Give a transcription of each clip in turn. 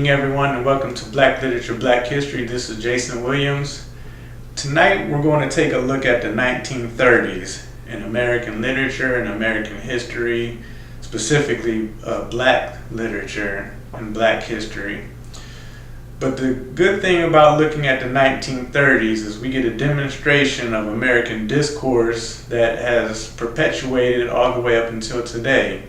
evening, everyone, and welcome to Black Literature, Black History. This is Jason Williams. Tonight, we're going to take a look at the 1930s in American literature and American history, specifically Black literature and Black history. But the good thing about looking at the 1930s is we get a demonstration of American discourse that has perpetuated all the way up until today.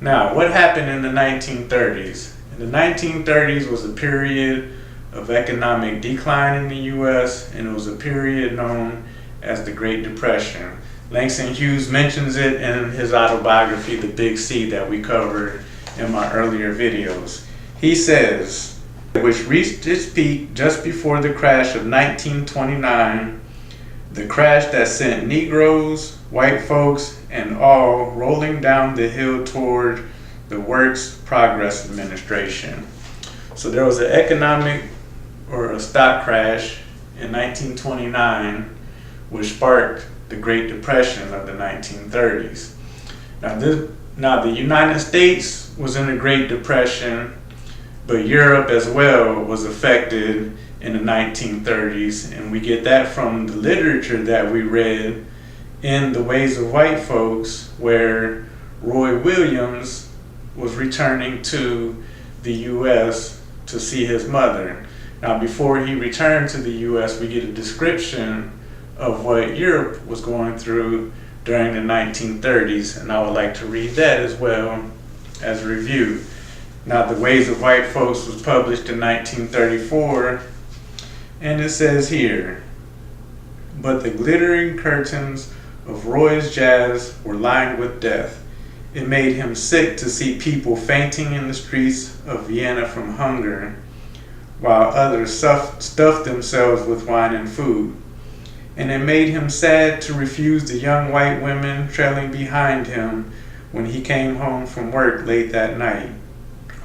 Now, what happened in the 1930s? In the 1930s was a period of economic decline in the U.S., and it was a period known as the Great Depression. Langston Hughes mentions it in his autobiography, The Big C, that we covered in my earlier videos. He says, which reached its peak just before the crash of 1929, the crash that sent Negroes, white folks, and all rolling down the hill toward the Works Progress Administration. So there was an economic or a stock crash in 1929, which sparked the Great Depression of the 1930s. Now the United States was in the Great Depression, but Europe as well was affected in the 1930s, and we get that from the literature that we read in The Ways of White Folks, where Roy Williams was returning to the U.S. to see his mother. Now, before he returned to the U.S., we get a description of what Europe was going through during the 1930s, and I would like to read that as well as a review. Now, The Ways of White Folks was published in 1934, and it says here, "But the glittering curtains of Roy's jazz were lined with death. It made him sick to see people fainting in the streets of Vienna from hunger, while others stuffed themselves with wine and food. And it made him sad to refuse the young white women trailing behind him when he came home from work late that night,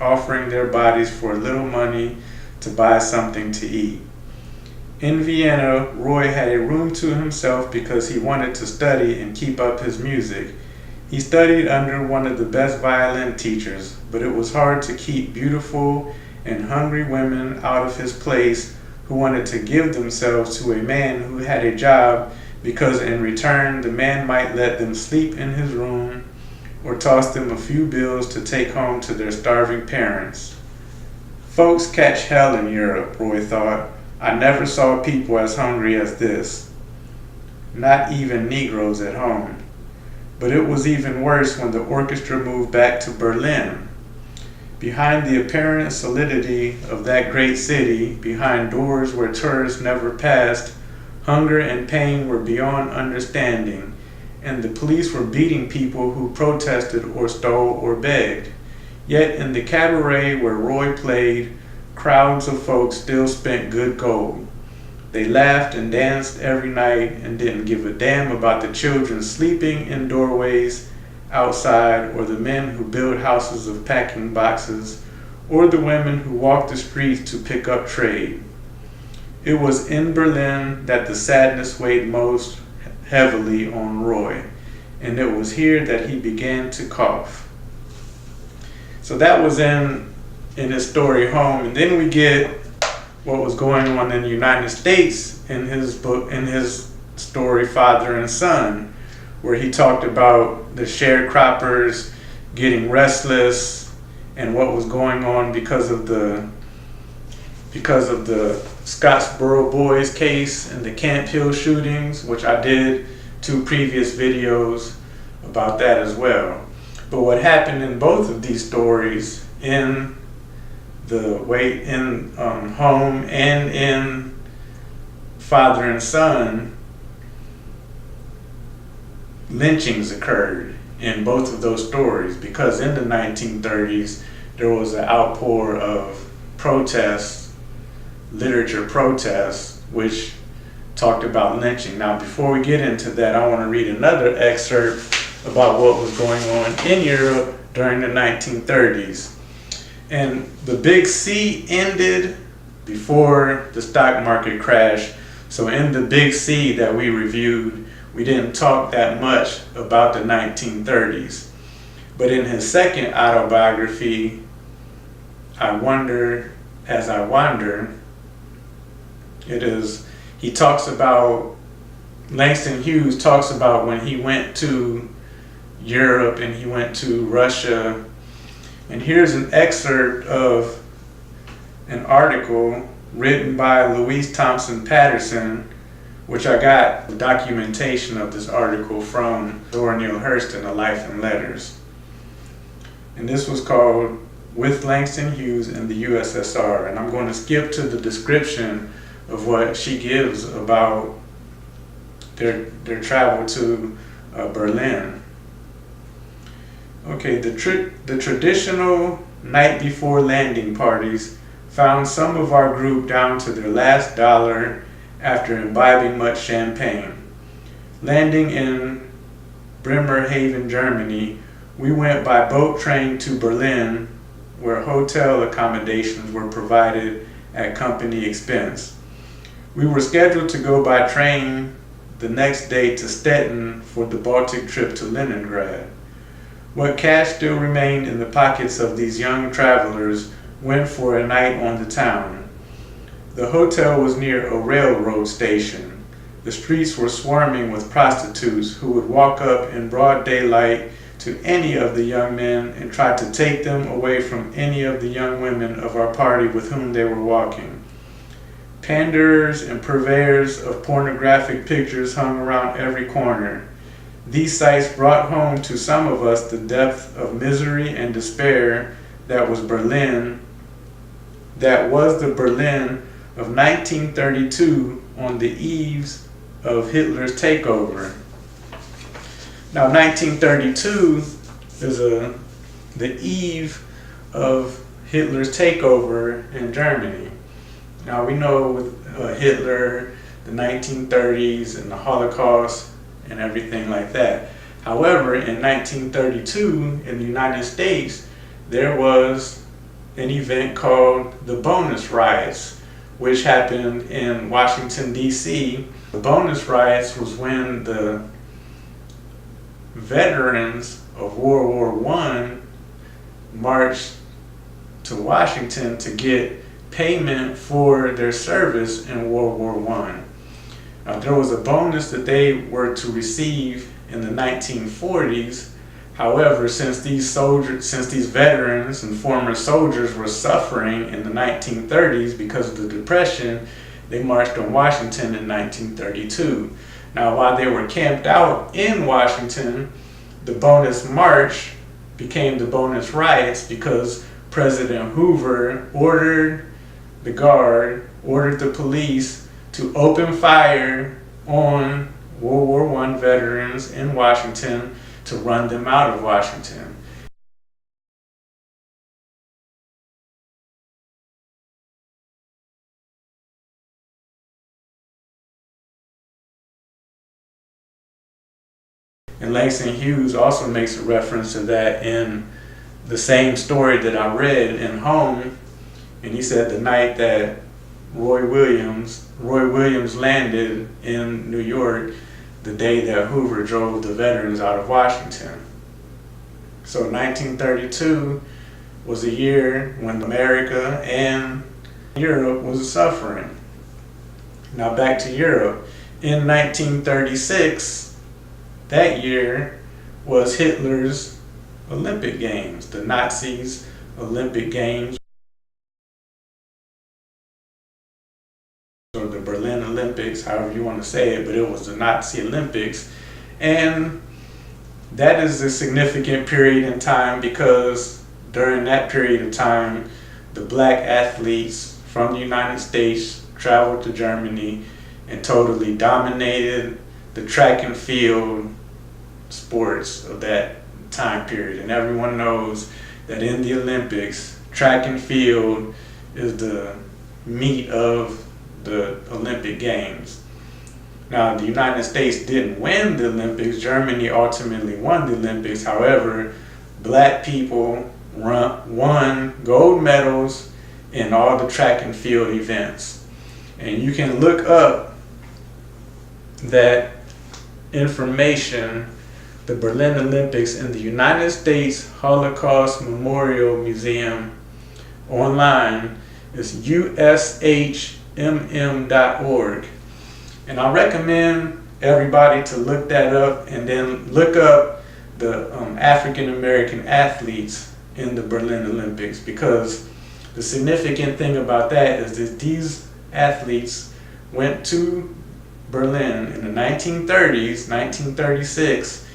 offering their bodies for a little money to buy something to eat. In Vienna, Roy had a room to himself because he wanted to study and keep up his music. He studied under one of the best violin teachers, but it was hard to keep beautiful and hungry women out of his place who wanted to give themselves to a man who had a job, because in return the man might let them sleep in his room or toss them a few bills to take home to their starving parents. Folks catch hell in Europe, Roy thought. I never saw people as hungry as this. Not even Negroes at home. But it was even worse when the orchestra moved back to Berlin. Behind the apparent solidity of that great city, behind doors where tourists never passed, hunger and pain were beyond understanding, and the police were beating people who protested or stole or begged. Yet in the cabaret where Roy played, crowds of folks still spent good gold. They laughed and danced every night and didn't give a damn about the children sleeping in doorways outside, or the men who built houses of packing boxes, or the women who walked the streets to pick up trade. It was in Berlin that the sadness weighed most heavily on Roy, and it was here that he began to cough." So that was in his story Home, and then we get what was going on in the United States in his book, in his story Father and Son, where he talked about the sharecroppers getting restless and what was going on because of the Scottsboro Boys case and the Camp Hill shootings, which I did 2 previous videos about that as well. But what happened in both of these stories, in Home and in Father and Son, lynchings occurred in both of those stories, because in the 1930s there was an outpour of protests, literature protests, which talked about lynching. Now, before we get into that, I want to read another excerpt about what was going on in Europe during the 1930s. And the Big C ended before the stock market crash. So in the Big C that we reviewed, we didn't talk that much about the 1930s. But in his second autobiography, I wonder as I wander. He talks about, Langston Hughes talks about when he went to Europe and he went to Russia. And here's an excerpt of an article written by Louise Thompson Patterson, which I got the documentation of this article from Dora Neale Hurston, A Life and Letters. And this was called With Langston Hughes in the USSR. And I'm going to skip to the description of what she gives about their travel to Berlin. Okay, the traditional night before landing parties found some of our group down to their last dollar after imbibing much champagne. Landing in Bremerhaven, Germany, we went by boat train to Berlin, where hotel accommodations were provided at company expense. We were scheduled to go by train the next day to Stettin for the Baltic trip to Leningrad. What cash still remained in the pockets of these young travelers went for a night on the town. The hotel was near a railroad station. The streets were swarming with prostitutes who would walk up in broad daylight to any of the young men and try to take them away from any of the young women of our party with whom they were walking. Panderers and purveyors of pornographic pictures hung around every corner. These sights brought home to some of us the depth of misery and despair that was the Berlin of 1932 on the eves of Hitler's takeover. Now, 1932 is the eve of Hitler's takeover in Germany. Now, we know with Hitler, the 1930s and the Holocaust and everything like that. However, in 1932 in the United States, there was an event called the Bonus Riots, which happened in Washington, D.C. The Bonus Riots was when the veterans of World War I marched to Washington to get payment for their service in World War I. There was a bonus that they were to receive in the 1940s. However, since these veterans and former soldiers were suffering in the 1930s because of the Depression, they marched on Washington in 1932. Now, while they were camped out in Washington, the bonus march became the bonus riots because President Hoover ordered the police to open fire on World War I veterans in Washington to run them out of Washington. And Langston Hughes also makes a reference to that in the same story that I read in Home. And he said the night that Roy Williams landed in New York, the day that Hoover drove the veterans out of Washington. So 1932 was a year when America and Europe was suffering. Now back to Europe. In 1936, that year was Hitler's Olympic Games, the Nazis' Olympic Games, or the Berlin Olympics, however you want to say it, but it was the Nazi Olympics. And that is a significant period in time because during that period of time, the black athletes from the United States traveled to Germany and totally dominated the track and field sports of that time period. And everyone knows that in the Olympics, track and field is the meat of the Olympic Games. Now, the United States didn't win the Olympics. Germany ultimately won the Olympics. However, black people won gold medals in all the track and field events. And you can look up that information, the Berlin Olympics, in the United States Holocaust Memorial Museum online. It's ushmm.org. And I recommend everybody to look that up, and then look up the African American athletes in the Berlin Olympics, because the significant thing about that is that these athletes went to Berlin in the 1930s, 1936,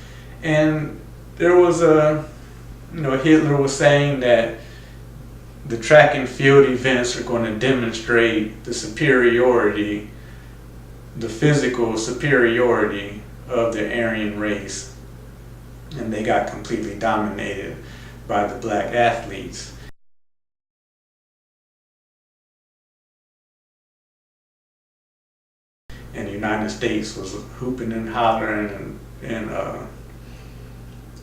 and there was Hitler was saying that the track and field events are going to demonstrate the superiority, the physical superiority of the Aryan race, and they got completely dominated by the black athletes. And the United States was hooping and hollering and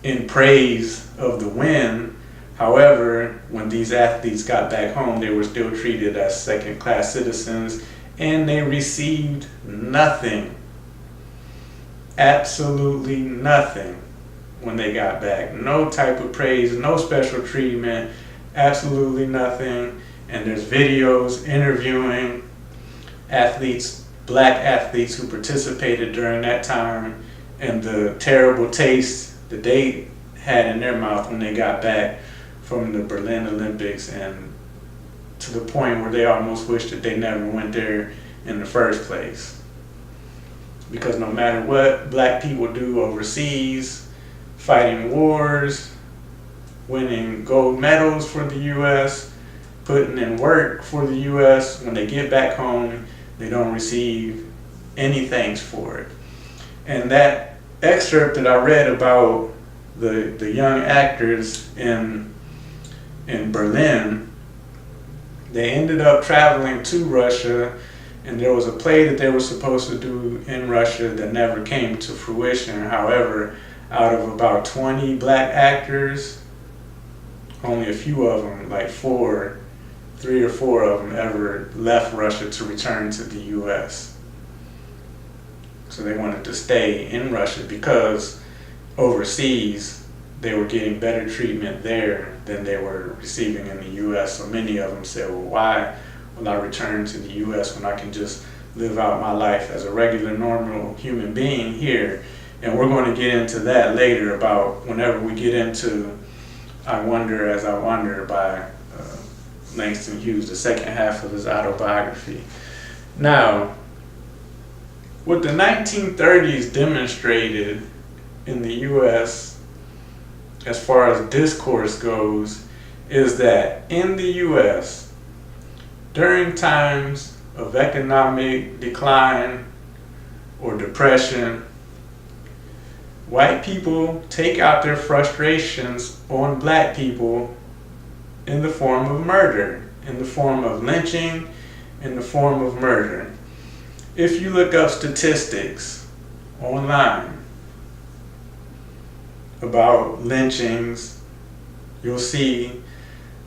in praise of the win. However, when these athletes got back home, they were still treated as second-class citizens, and they received nothing, absolutely nothing when they got back. No type of praise, no special treatment, absolutely nothing. And there's videos interviewing athletes, black athletes who participated during that time, and the terrible taste that they had in their mouth when they got back from the Berlin Olympics, and to the point where they almost wished that they never went there in the first place. Because no matter what black people do overseas, fighting wars, winning gold medals for the U.S., putting in work for the U.S., when they get back home, they don't receive any thanks for it. And that excerpt that I read about the young actors in Berlin, they ended up traveling to Russia, and there was a play that they were supposed to do in Russia that never came to fruition. However, out of about 20 black actors, only a few of them, like 3 or 4 of them, ever left Russia to return to the U.S. So they wanted to stay in Russia because overseas they were getting better treatment there than they were receiving in the U.S. So many of them said, well, why will I return to the U.S. when I can just live out my life as a regular, normal human being here? And we're going to get into that later, about whenever we get into I Wonder As I Wonder by Langston Hughes, the second half of his autobiography. Now, what the 1930s demonstrated in the U.S. as far as discourse goes is that in the U.S., during times of economic decline or depression, white people take out their frustrations on black people in the form of murder, in the form of lynching, in the form of murder. If you look up statistics online about lynchings, you'll see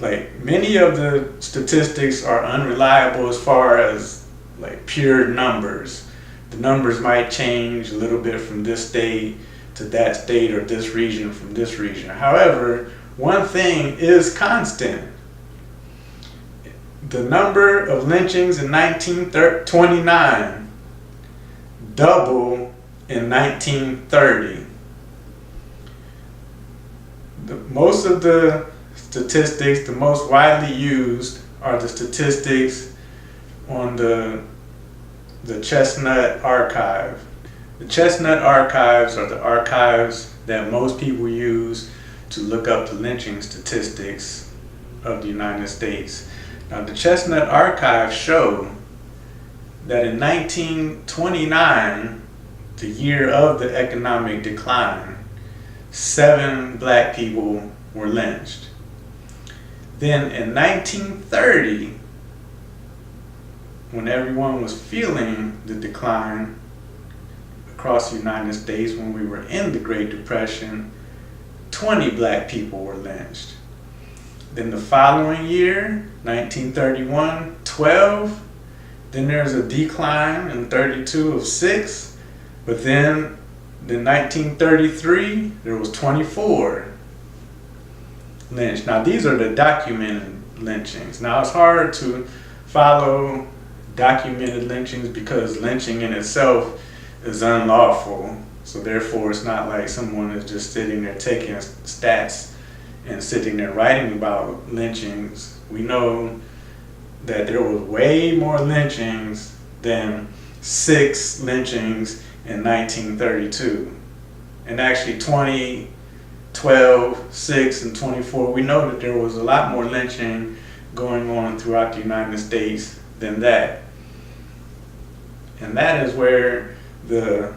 like many of the statistics are unreliable as far as like pure numbers. The numbers might change a little bit from this state to that state, or this region from this region. However, one thing is constant. The number of lynchings in 1929 doubled in 1930. Most of the statistics, the most widely used, are the statistics on the Chestnut Archive. The Chestnut Archives are the archives that most people use to look up the lynching statistics of the United States. Now, the Chestnut Archive show that in 1929, the year of the economic decline, 7 black people were lynched. Then in 1930, when everyone was feeling the decline across the United States, when we were in the Great Depression, 20 black people were lynched. Then the following year, 1931, 12. Then there's a decline in 32 of 6. But then in 1933, there was 24 lynched. Now these are the documented lynchings. Now, it's hard to follow documented lynchings because lynching in itself is unlawful. So therefore, it's not like someone is just sitting there taking stats and sitting there writing about lynchings. We know that there was way more lynchings than 6 lynchings in 1932. And actually 2012, 6, and 24, we know that there was a lot more lynching going on throughout the United States than that. And that is where the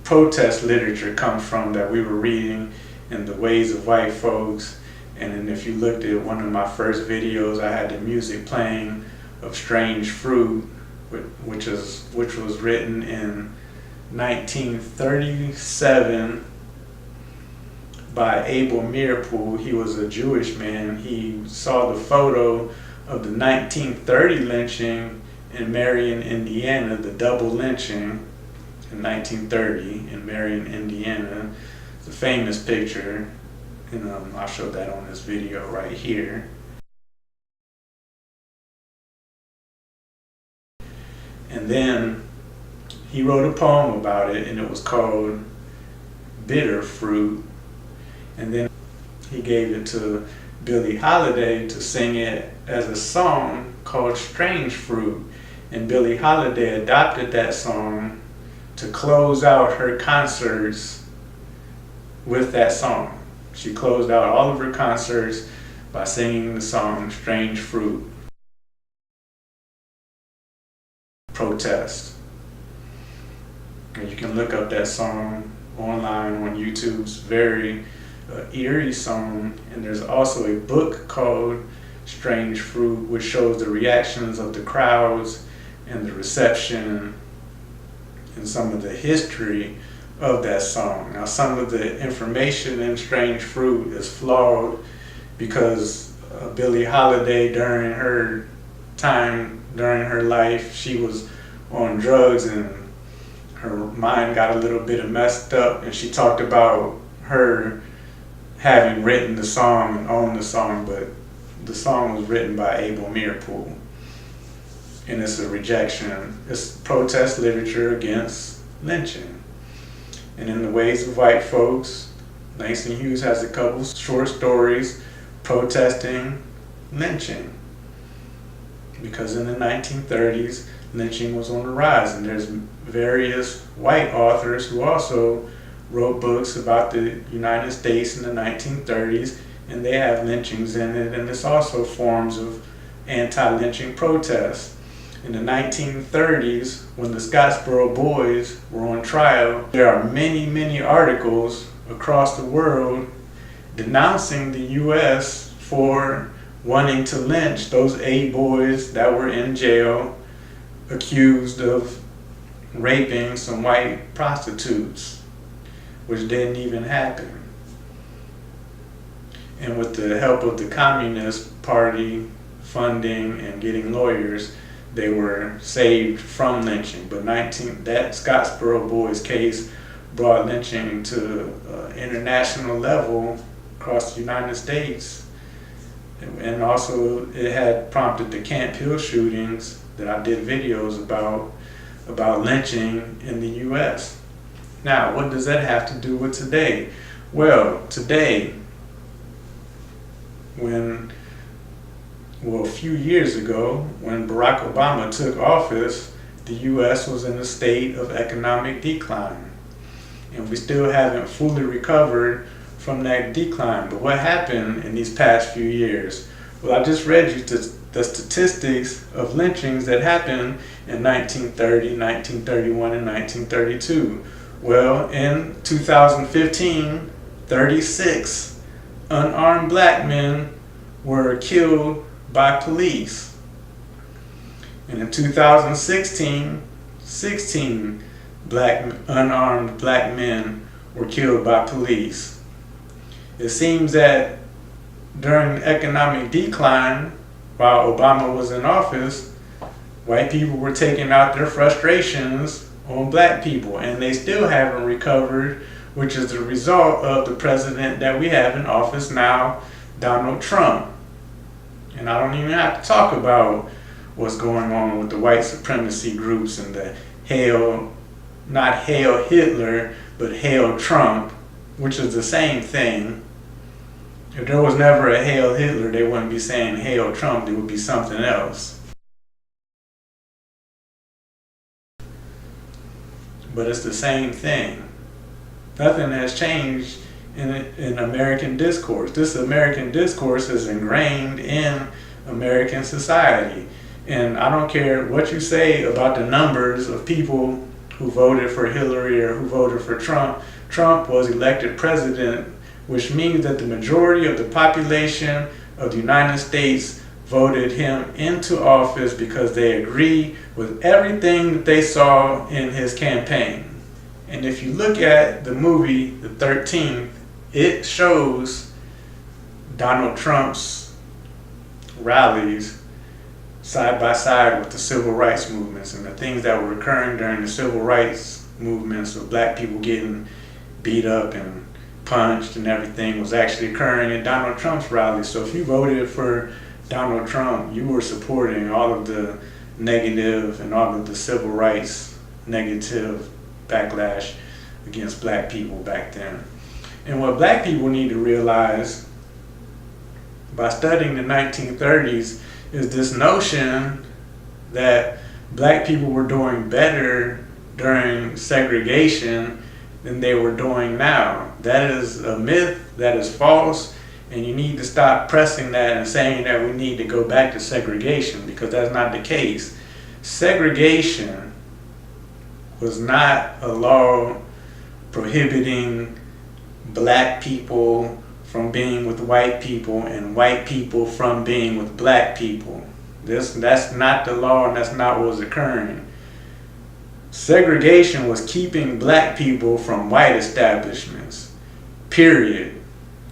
protest literature comes from that we were reading in The Ways of White Folks. And then if you looked at one of my first videos, I had the music playing of Strange Fruit, which was written in 1937 by Abel Meerpool. He was a Jewish man. He saw the photo of the 1930 lynching in Marion, Indiana, the double lynching in 1930 in Marion, Indiana. It's a famous picture, and I'll show that on this video right here. And then he wrote a poem about it, and it was called Bitter Fruit. And then he gave it to Billie Holiday to sing it as a song called Strange Fruit. And Billie Holiday adopted that song to close out her concerts with that song. She closed out all of her concerts by singing the song Strange Fruit. Protest. And you can look up that song online on YouTube. It's very eerie song. And there's also a book called Strange Fruit, which shows the reactions of the crowds and the reception and some of the history of that song. Now, some of the information in Strange Fruit is flawed because Billie Holiday, during her time, during her life, she was on drugs and her mind got a little bit messed up, and she talked about her having written the song and owned the song, but the song was written by Abel Meerpool. And it's a rejection. It's protest literature against lynching. And in The Ways of White Folks, Langston Hughes has a couple short stories protesting lynching. Because in the 1930s, lynching was on the rise, and there's various white authors who also wrote books about the United States in the 1930s, and they have lynchings in it, and it's also forms of anti-lynching protests. In the 1930s, when the Scottsboro Boys were on trial, there are many, many articles across the world denouncing the U.S. for wanting to lynch those 8 boys that were in jail accused of raping some white prostitutes, which didn't even happen. And with the help of the Communist Party funding and getting lawyers, they were saved from lynching. But that Scottsboro Boys case brought lynching to international level across the United States. And also it had prompted the Camp Hill shootings that I did videos about lynching in the US. Now, what does that have to do with today? Well, today, a few years ago, when Barack Obama took office, the U.S. was in a state of economic decline. And we still haven't fully recovered from that decline. But what happened in these past few years? Well, I just read you the statistics of lynchings that happened in 1930, 1931, and 1932. Well, in 2015, 36 unarmed black men were killed by police. And in 2016, 16 unarmed black men were killed by police. It seems that during economic decline, while Obama was in office, white people were taking out their frustrations on black people, and they still haven't recovered, which is the result of the president that we have in office now, Donald Trump. And I don't even have to talk about what's going on with the white supremacy groups and the not Hail Hitler, but Hail Trump, which is the same thing. If there was never a Hail Hitler, they wouldn't be saying Hail Trump, it would be something else. But it's the same thing. Nothing has changed in American discourse. This American discourse is ingrained in American society. And I don't care what you say about the numbers of people who voted for Hillary or who voted for Trump. Trump was elected president, which means that the majority of the population of the United States voted him into office because they agree with everything that they saw in his campaign. And if you look at the movie, The 13th, it shows Donald Trump's rallies side by side with the civil rights movements and the things that were occurring during the civil rights movements of black people getting beat up and punched and everything was actually occurring at Donald Trump's rallies. So if you voted for Donald Trump, you were supporting all of the negative and all of the civil rights negative backlash against black people back then. And what black people need to realize by studying the 1930s is this notion that black people were doing better during segregation than they were doing now. That is a myth, that is false, and you need to stop pressing that and saying that we need to go back to segregation, because that's not the case. Segregation was not a law prohibiting black people from being with white people and white people from being with black people. That's not the law, and that's not what was occurring. Segregation was keeping black people from white establishments, period.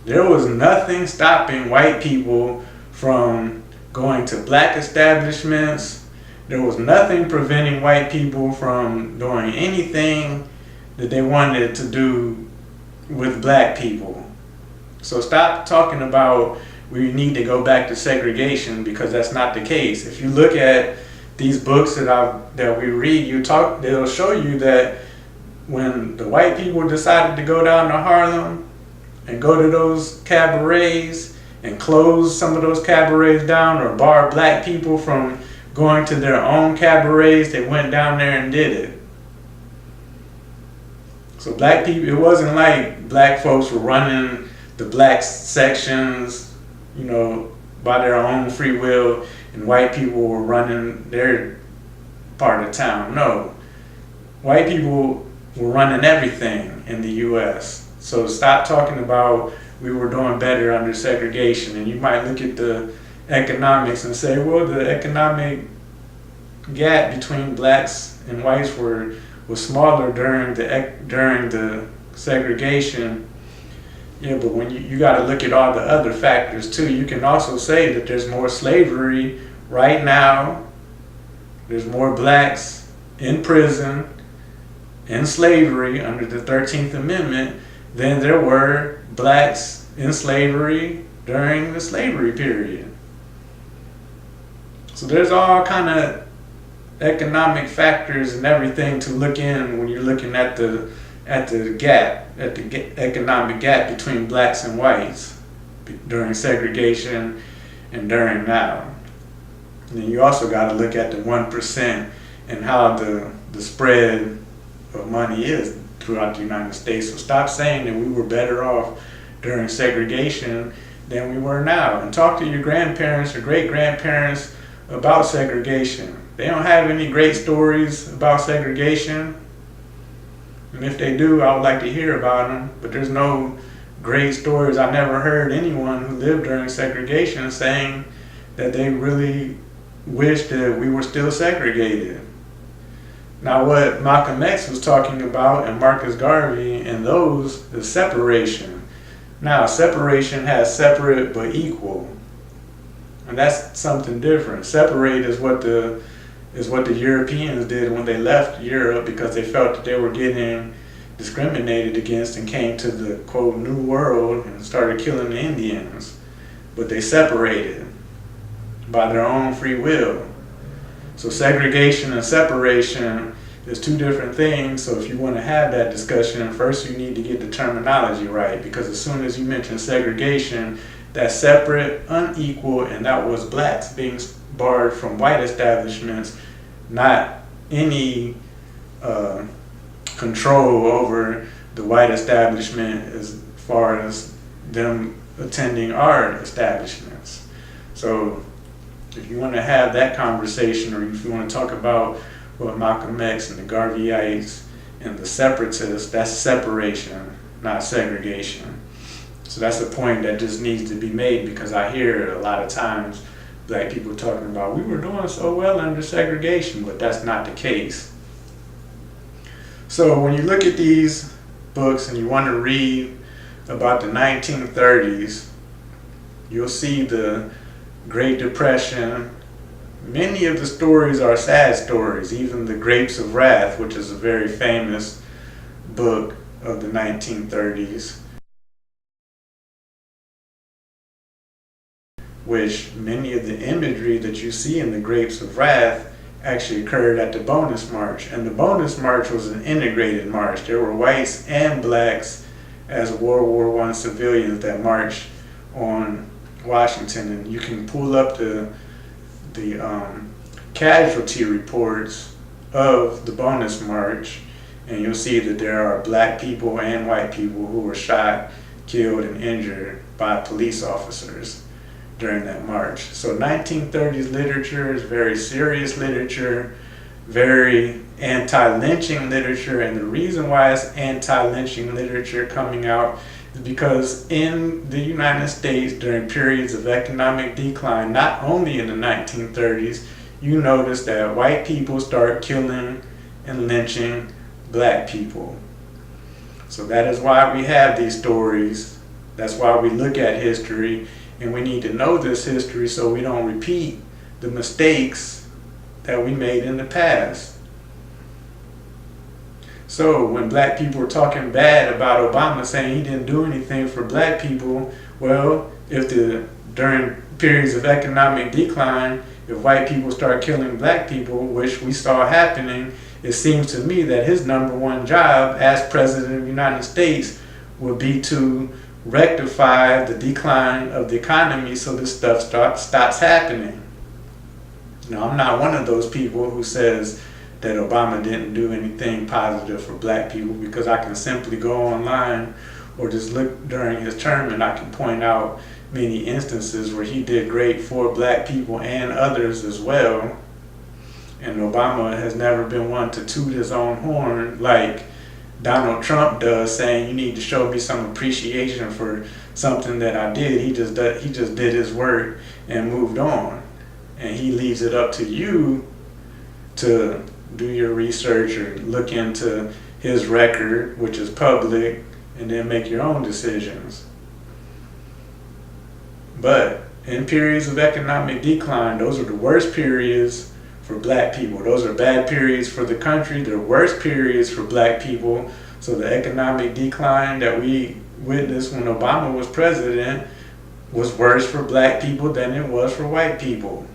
There was nothing stopping white people from going to black establishments. There was nothing preventing white people from doing anything that they wanted to do with black people. So stop talking about we need to go back to segregation, because that's not the case. If you look at these books that we read, they'll show you that when the white people decided to go down to Harlem and go to those cabarets and close some of those cabarets down or bar black people from going to their own cabarets, they went down there and did it. So black people, it wasn't like black folks were running the black sections, by their own free will, and white people were running their part of town. No, white people were running everything in the U.S. So stop talking about we were doing better under segregation. And you might look at the economics and say, well, the economic gap between blacks and whites was smaller during the segregation. Yeah, but when you got to look at all the other factors too. You can also say that there's more slavery right now. There's more blacks in prison, in slavery under the 13th Amendment than there were blacks in slavery during the slavery period. So there's all kind of economic factors and everything to look in when you're looking at the economic gap between blacks and whites during segregation and during now. And then you also got to look at the 1% and how the spread of money is throughout the United States. So stop saying that we were better off during segregation than we were now. And talk to your grandparents or great-grandparents about segregation. They don't have any great stories about segregation. And if they do, I would like to hear about them. But there's no great stories. I never heard anyone who lived during segregation saying that they really wished that we were still segregated. Now what Malcolm X was talking about and Marcus Garvey and those is separation. Now separation has separate but equal. And that's something different. Separate is what the Europeans did when they left Europe, because they felt that they were getting discriminated against and came to the quote New World and started killing the Indians. But they separated. by their own free will. So segregation and separation is two different things. So if you want to have that discussion, first you need to get the terminology right, because as soon as you mention segregation, that's separate, unequal, and that was blacks being barred from white establishments, not any control over the white establishment as far as them attending our establishments. So if you want to have that conversation, or if you want to talk about what Malcolm X and the Garveyites and the separatists, that's separation, not segregation. So that's a point that just needs to be made, because I hear a lot of times black people talking about we were doing so well under segregation, but that's not the case. So when you look at these books and you want to read about the 1930s, you'll see the Great Depression. Many of the stories are sad stories, even The Grapes of Wrath, which is a very famous book of the 1930s, which many of the imagery that you see in The Grapes of Wrath actually occurred at the Bonus March. And the Bonus March was an integrated march. There were whites and blacks as World War I civilians that marched on Washington. And you can pull up the casualty reports of the Bonus March, and you'll see that there are black people and white people who were shot, killed, and injured by police officers during that march. So 1930s literature is very serious literature, very anti-lynching literature, and the reason why it's anti-lynching literature coming out is because in the United States during periods of economic decline, not only in the 1930s, you notice that white people start killing and lynching black people. So that is why we have these stories. That's why we look at history, and we need to know this history so we don't repeat the mistakes that we made in the past. So when black people were talking bad about Obama, saying he didn't do anything for black people, well, during periods of economic decline, if white people start killing black people, which we saw happening, it seems to me that his number one job as president of the United States would be to rectify the decline of the economy so this stuff stops happening. Now, I'm not one of those people who says that Obama didn't do anything positive for black people, because I can simply go online or just look during his term and I can point out many instances where he did great for black people and others as well. And Obama has never been one to toot his own horn like Donald Trump does, saying you need to show me some appreciation for something that I did. He just did his work and moved on. And he leaves it up to you to do your research or look into his record, which is public, and then make your own decisions. But in periods of economic decline, those are the worst periods for black people. Those are bad periods for the country. They're worst periods for black people. So the economic decline that we witnessed when Obama was president was worse for black people than it was for white people.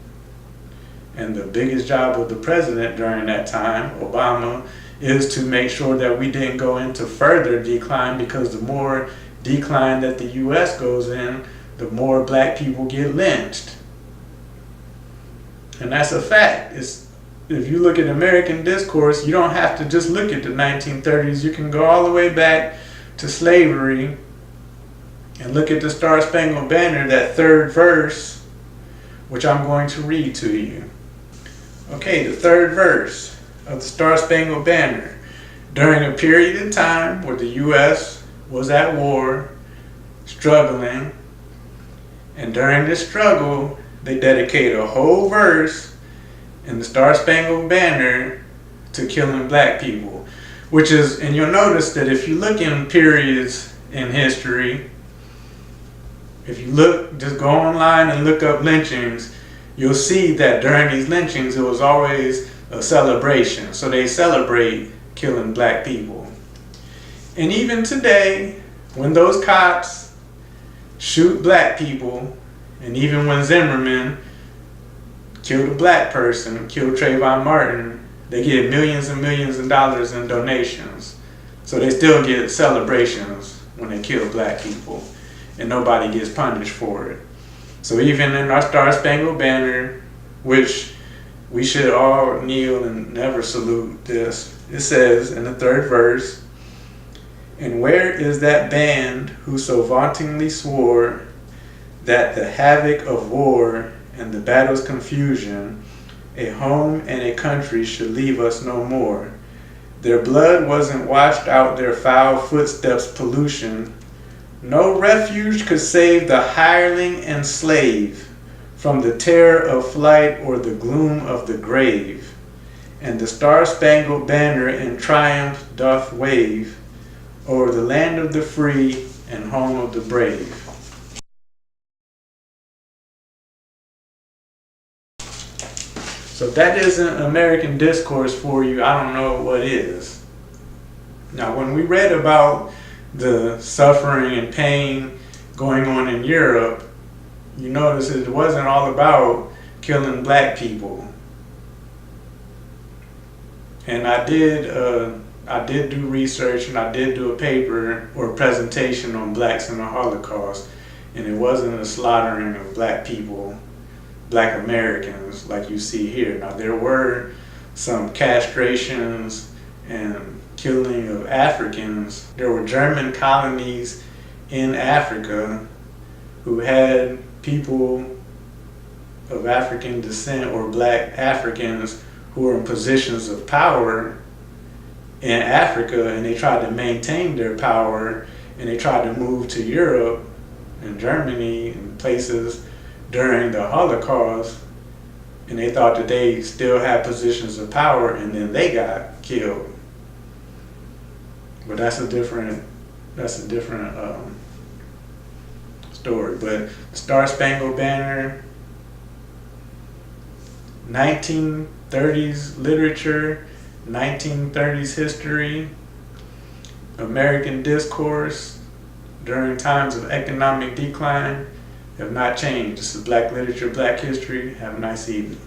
And the biggest job of the president during that time, Obama, is to make sure that we didn't go into further decline, because the more decline that the U.S. goes in, the more black people get lynched. And that's a fact. If you look at American discourse, you don't have to just look at the 1930s. You can go all the way back to slavery and look at the Star Spangled Banner, that third verse, which I'm going to read to you. Okay, the third verse of the Star Spangled Banner. During a period of time where the U.S. was at war, struggling, and during this struggle, they dedicate a whole verse in the Star Spangled Banner to killing black people. Which is, and you'll notice that if you look in periods in history, if you look, just go online and look up lynchings, you'll see that during these lynchings, it was always a celebration. So they celebrate killing black people. And even today, when those cops shoot black people, and even when Zimmerman killed a black person, killed Trayvon Martin, they get millions and millions of dollars in donations. So they still get celebrations when they kill black people, and nobody gets punished for it. So even in our Star Spangled Banner, which we should all kneel and never salute this, it says in the third verse, "And where is that band who so vauntingly swore that the havoc of war and the battle's confusion, a home and a country should leave us no more? Their blood wasn't washed out, their foul footsteps pollution. No refuge could save the hireling and slave from the terror of flight or the gloom of the grave. And the Star-Spangled Banner in triumph doth wave o'er the land of the free and home of the brave." So if that isn't American discourse for you, I don't know what is. Now, when we read about the suffering and pain going on in Europe, you notice it wasn't all about killing black people. And I did do research, and I did do a paper or a presentation on blacks in the Holocaust, and it wasn't a slaughtering of black people, black Americans like you see here. Now there were some castrations and killing of Africans. There were German colonies in Africa who had people of African descent or black Africans who were in positions of power in Africa, and they tried to maintain their power, and they tried to move to Europe and Germany and places during the Holocaust, and they thought that they still had positions of power, and then they got killed. But that's a different story. But Star Spangled Banner, 1930s literature, 1930s history, American discourse during times of economic decline have not changed. This is Black Literature, Black History. Have a nice evening.